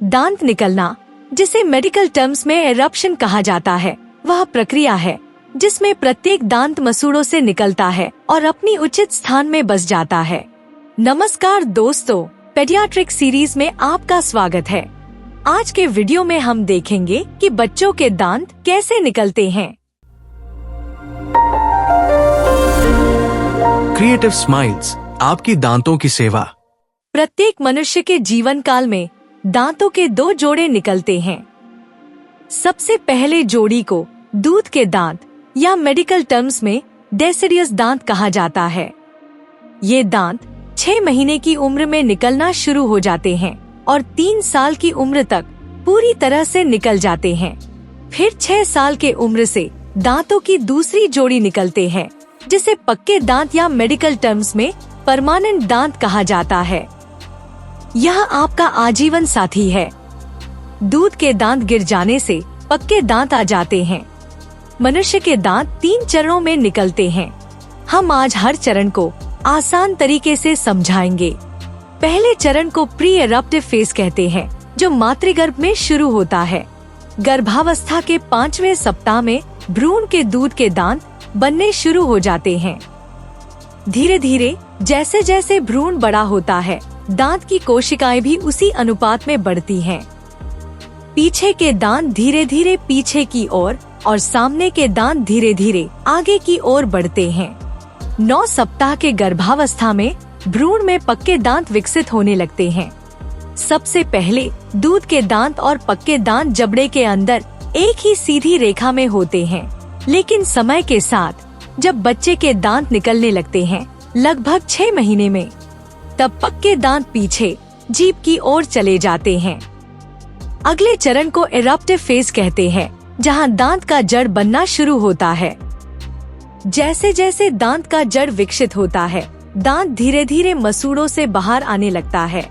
दांत निकलना, जिसे मेडिकल टर्म्स में एरप्शन कहा जाता है, वह प्रक्रिया है जिसमें प्रत्येक दांत मसूड़ों से निकलता है और अपनी उचित स्थान में बस जाता है। नमस्कार दोस्तों, पेडियाट्रिक सीरीज में आपका स्वागत है। आज के वीडियो में हम देखेंगे कि बच्चों के दांत कैसे निकलते हैं। क्रिएटिव स्माइल्स, आपकी दांतों की सेवा। प्रत्येक मनुष्य के जीवन काल में दांतों के 2 जोड़े निकलते हैं। सबसे पहले जोड़ी को दूध के दांत या मेडिकल टर्म्स में डेसिडियस दांत कहा जाता है। ये दांत 6 महीने की उम्र में निकलना शुरू हो जाते हैं और 3 साल की उम्र तक पूरी तरह से निकल जाते हैं। फिर 6 साल के उम्र से दांतों की दूसरी जोड़ी निकलते हैं, जिसे पक्के दांत या मेडिकल टर्म्स में परमानेंट दांत कहा जाता है। यह आपका आजीवन साथी है। दूध के दांत गिर जाने से पक्के दांत आ जाते हैं। मनुष्य के दांत 3 चरणों में निकलते हैं। हम आज हर चरण को आसान तरीके से समझाएंगे। पहले चरण को प्री एरप्टिव फेज कहते हैं, जो मातृगर्भ में शुरू होता है। गर्भावस्था के 5वें सप्ताह में भ्रूण के दूध के दांत बनने शुरू हो जाते हैं। धीरे धीरे जैसे जैसे भ्रूण बड़ा होता है, दांत की कोशिकाएं भी उसी अनुपात में बढ़ती हैं। पीछे के दांत धीरे धीरे पीछे की ओर और सामने के दांत धीरे धीरे आगे की ओर बढ़ते हैं। 9 सप्ताह के गर्भावस्था में भ्रूण में पक्के दांत विकसित होने लगते हैं। सबसे पहले दूध के दांत और पक्के दांत जबड़े के अंदर एक ही सीधी रेखा में होते हैं, लेकिन समय के साथ जब बच्चे के दांत निकलने लगते हैं, लगभग 6 महीने में, तब पक्के दांत पीछे जीभ की ओर चले जाते हैं। अगले चरण को एरप्टिव फेज कहते हैं, जहां दांत का जड़ बनना शुरू होता है। जैसे जैसे दांत का जड़ विकसित होता है, दांत धीरे धीरे मसूड़ों से बाहर आने लगता है।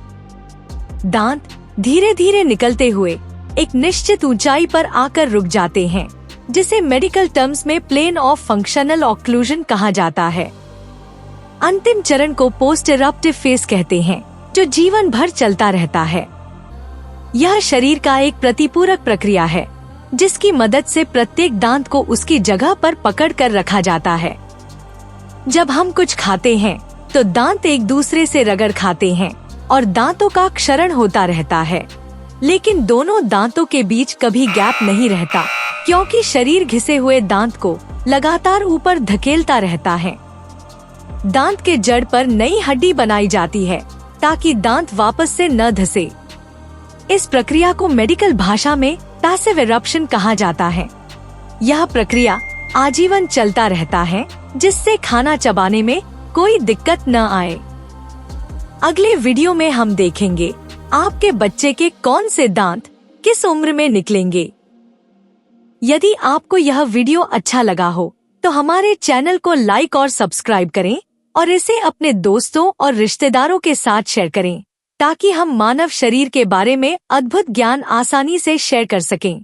दांत धीरे धीरे निकलते हुए एक निश्चित ऊंचाई पर आकर रुक जाते हैं, जिसे मेडिकल टर्म्स में प्लेन ऑफ फंक्शनल ऑक्लूजन कहा जाता है। अंतिम चरण को पोस्ट एरप्टिव फेज कहते हैं, जो जीवन भर चलता रहता है। यह शरीर का एक प्रतिपूरक प्रक्रिया है, जिसकी मदद से प्रत्येक दांत को उसकी जगह पर पकड़ कर रखा जाता है। जब हम कुछ खाते हैं तो दांत एक दूसरे से रगड़ खाते हैं और दांतों का क्षरण होता रहता है, लेकिन दोनों दांतों के बीच कभी गैप नहीं रहता, क्योंकि शरीर घिसे हुए दांत को लगातार ऊपर धकेलता रहता है। दांत के जड़ पर नई हड्डी बनाई जाती है ताकि दांत वापस से न धसे। इस प्रक्रिया को मेडिकल भाषा में पैसिव एरप्शन कहा जाता है। यह प्रक्रिया आजीवन चलता रहता है, जिससे खाना चबाने में कोई दिक्कत न आए। अगले वीडियो में हम देखेंगे आपके बच्चे के कौन से दांत किस उम्र में निकलेंगे। यदि आपको यह वीडियो अच्छा लगा हो तो हमारे चैनल को लाइक और सब्सक्राइब करें और इसे अपने दोस्तों और रिश्तेदारों के साथ शेयर करें, ताकि हम मानव शरीर के बारे में अद्भुत ज्ञान आसानी से शेयर कर सकें।